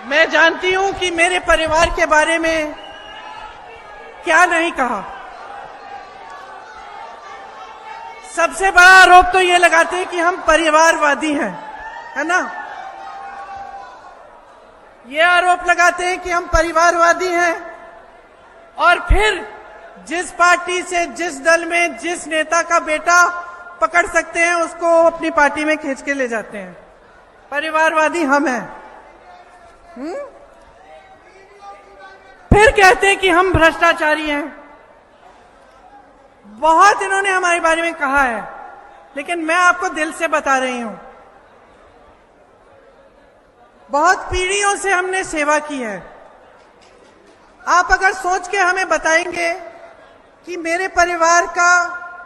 मैं जानती हूं कि मेरे परिवार के बारे में क्या नहीं कहा। सबसे बड़ा आरोप तो ये लगाते हैं कि हम परिवारवादी हैं, है ना। ये आरोप लगाते हैं कि हम परिवारवादी हैं और फिर जिस पार्टी से, जिस दल में, जिस नेता का बेटा पकड़ सकते हैं उसको अपनी पार्टी में खींच के ले जाते हैं। परिवारवादी हम हैं। फिर कहते हैं कि हम भ्रष्टाचारी हैं। बहुत इन्होंने हमारे बारे में कहा है, लेकिन मैं आपको दिल से बता रही हूं, बहुत पीढ़ियों से हमने सेवा की है। आप अगर सोच के हमें बताएंगे कि मेरे परिवार का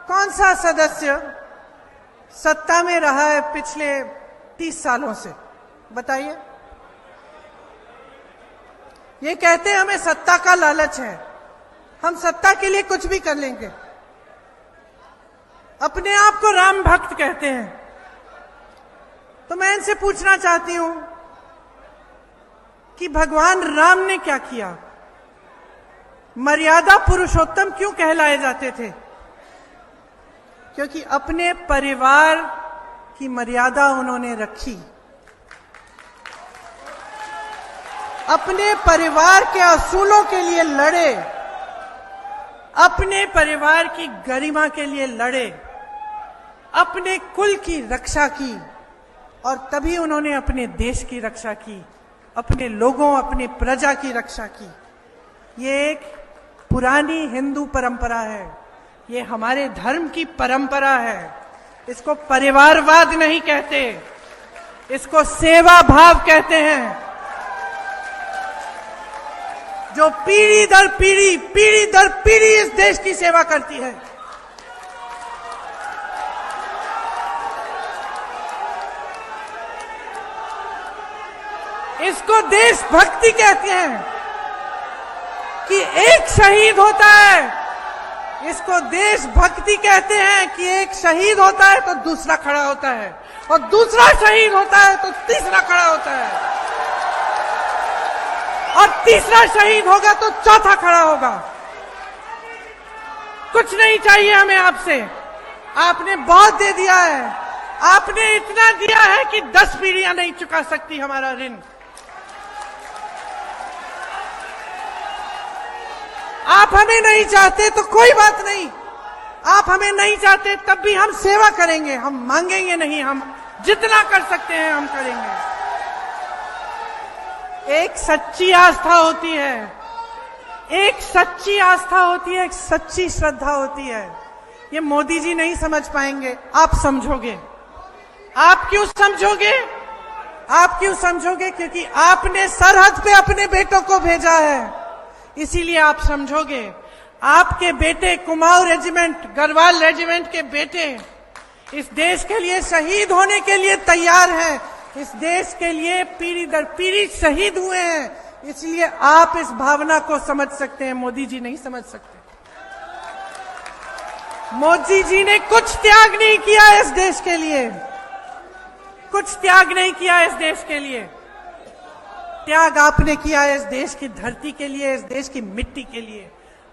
कौन सा सदस्य सत्ता में रहा है पिछले 30 सालों से, बताइए। ये कहते हैं हमें सत्ता का लालच है, हम सत्ता के लिए कुछ भी कर लेंगे। अपने आप को राम भक्त कहते हैं। तो मैं इनसे पूछना चाहती हूं कि भगवान राम ने क्या किया? मर्यादा पुरुषोत्तम क्यों कहलाए जाते थे? क्योंकि अपने परिवार की मर्यादा उन्होंने रखी, अपने परिवार के असूलों के लिए लड़े, अपने परिवार की गरिमा के लिए लड़े, अपने कुल की रक्षा की और तभी उन्होंने अपने देश की रक्षा की, अपने लोगों, अपनी प्रजा की रक्षा की। ये एक पुरानी हिंदू परंपरा है, ये हमारे धर्म की परंपरा है। इसको परिवारवाद नहीं कहते, इसको सेवा भाव कहते हैं, जो पीढ़ी दर पीढ़ी इस देश की सेवा करती है। इसको देशभक्ति कहते हैं कि एक शहीद होता है। इसको देशभक्ति कहते हैं कि एक शहीद होता है तो दूसरा खड़ा होता है, और दूसरा शहीद होता है तो तीसरा खड़ा होता है, और तीसरा शहीद होगा तो चौथा खड़ा होगा। कुछ नहीं चाहिए हमें आपसे, आपने बहुत दे दिया है। आपने इतना दिया है कि 10 पीढ़ियां नहीं चुका सकती हमारा ऋण। आप हमें नहीं चाहते तो कोई बात नहीं, आप हमें नहीं चाहते तब भी हम सेवा करेंगे, हम मांगेंगे नहीं, हम जितना कर सकते हैं हम करेंगे। एक सच्ची आस्था होती है, एक सच्ची आस्था होती है, एक सच्ची श्रद्धा होती है। ये मोदी जी नहीं समझ पाएंगे, आप समझोगे। आप क्यों समझोगे? आप क्यों समझोगे? क्योंकि आपने सरहद पे अपने बेटों को भेजा है, इसीलिए आप समझोगे। आपके बेटे कुमाऊं रेजिमेंट, गढ़वाल रेजिमेंट के बेटे इस देश के लिए शहीद होने के लिए तैयार हैं, इस देश के लिए पीढ़ी दर पीढ़ी शहीद हुए हैं। इसलिए आप इस भावना को समझ सकते हैं, मोदी जी नहीं समझ सकते। मोदी जी ने कुछ त्याग नहीं किया इस देश के लिए, कुछ त्याग नहीं किया इस देश के लिए। त्याग आपने किया है इस देश की धरती के लिए, इस देश की मिट्टी के लिए।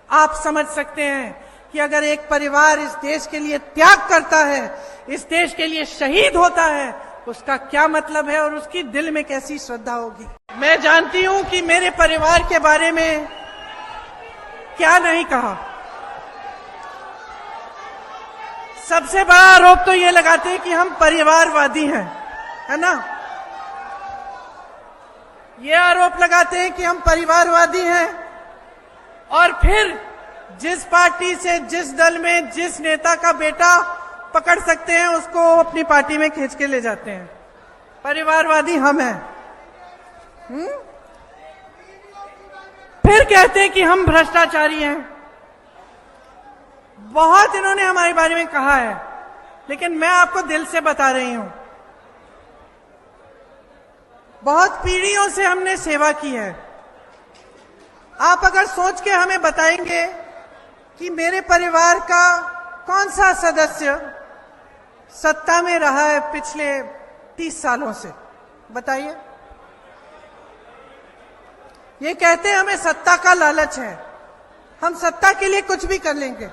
आप समझ सकते हैं कि अगर एक परिवार इस देश के लिए त्याग करता है, इस देश के लिए शहीद होता है, उसका क्या मतलब है और उसकी दिल में कैसी श्रद्धा होगी। मैं जानती हूं कि मेरे परिवार के बारे में क्या नहीं कहा। सबसे बड़ा आरोप तो ये लगाते हैं कि हम परिवारवादी हैं, है ना। ये आरोप लगाते हैं कि हम परिवारवादी हैं और फिर जिस पार्टी से, जिस दल में, जिस नेता का बेटा पकड़ सकते हैं उसको अपनी पार्टी में खींच के ले जाते हैं। परिवारवादी हम हैं। फिर कहते हैं कि हम भ्रष्टाचारी हैं। बहुत इन्होंने हमारे बारे में कहा है, लेकिन मैं आपको दिल से बता रही हूं, बहुत पीढ़ियों से हमने सेवा की है। आप अगर सोच के हमें बताएंगे कि मेरे परिवार का कौन सा सदस्य सत्ता में रहा है पिछले 30 सालों से, बताइए। ये कहते हैं हमें सत्ता का लालच है, हम सत्ता के लिए कुछ भी कर लेंगे।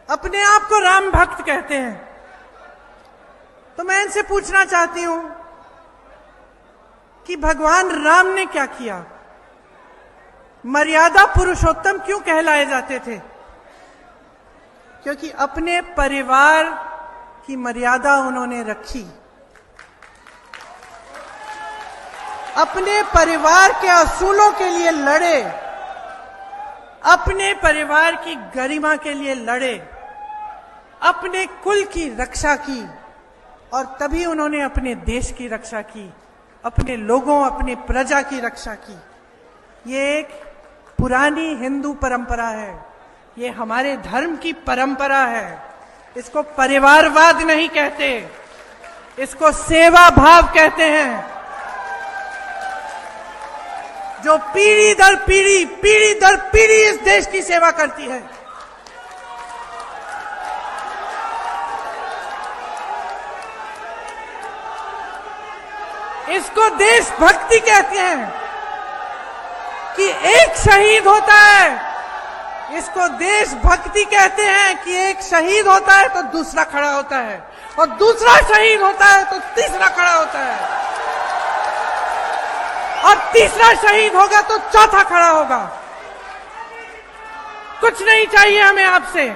अपने आप को राम भक्त कहते हैं। तो मैं इनसे पूछना चाहती हूं कि भगवान राम ने क्या किया? मर्यादा पुरुषोत्तम क्यों कहलाए जाते थे? क्योंकि अपने परिवार की मर्यादा उन्होंने रखी, अपने परिवार के असूलों के लिए लड़े, अपने परिवार की गरिमा के लिए लड़े, अपने कुल की रक्षा की, और तभी उन्होंने अपने देश की रक्षा की, अपने लोगों, अपनी प्रजा की रक्षा की। ये एक पुरानी हिंदू परंपरा है, ये हमारे धर्म की परंपरा है। इसको परिवारवाद नहीं कहते, इसको सेवा भाव कहते हैं, जो पीढ़ी दर पीढ़ी इस देश की सेवा करती है। इसको देशभक्ति कहते हैं कि एक शहीद होता है। इसको देशभक्ति कहते हैं कि एक शहीद होता है तो दूसरा खड़ा होता है, और दूसरा शहीद होता है तो तीसरा खड़ा होता है, और तीसरा शहीद होगा तो चौथा खड़ा होगा। कुछ नहीं चाहिए हमें आपसे,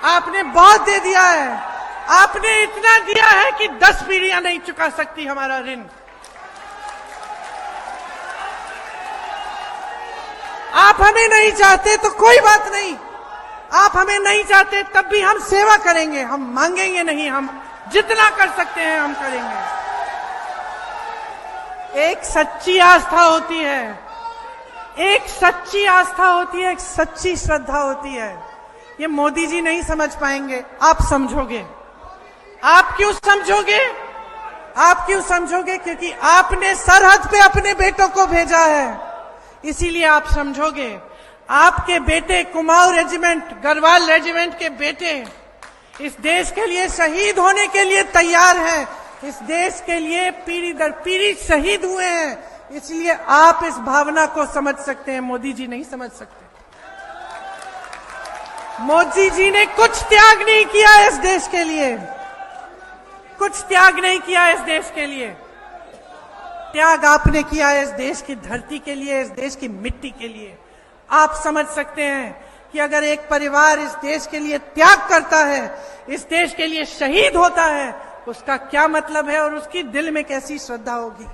आपने बहुत दे दिया है। आपने इतना दिया है कि 10 पीढ़ियां नहीं चुका सकती हमारा ऋण। आप हमें नहीं चाहते तो कोई बात नहीं, आप हमें नहीं चाहते तब भी हम सेवा करेंगे, हम मांगेंगे नहीं, हम जितना कर सकते हैं हम करेंगे। एक सच्ची आस्था होती है, एक सच्ची आस्था होती है, एक सच्ची श्रद्धा होती है। ये मोदी जी नहीं समझ पाएंगे, आप समझोगे। आप क्यों समझोगे? आप क्यों समझोगे? क्योंकि आपने सरहद पे अपने बेटों को भेजा है, इसीलिए आप समझोगे। आपके बेटे कुमाऊं रेजिमेंट, गढ़वाल रेजिमेंट के बेटे इस देश के लिए शहीद होने के लिए तैयार हैं, इस देश के लिए पीढ़ी दर पीढ़ी शहीद हुए हैं। इसलिए आप इस भावना को समझ सकते हैं, मोदी जी नहीं समझ सकते। मोदी जी ने कुछ त्याग नहीं किया इस देश के लिए, कुछ त्याग नहीं किया इस देश के लिए। त्याग आपने किया है इस देश की धरती के लिए, इस देश की मिट्टी के लिए। आप समझ सकते हैं कि अगर एक परिवार इस देश के लिए त्याग करता है, इस देश के लिए शहीद होता है, उसका क्या मतलब है और उसकी दिल में कैसी श्रद्धा होगी।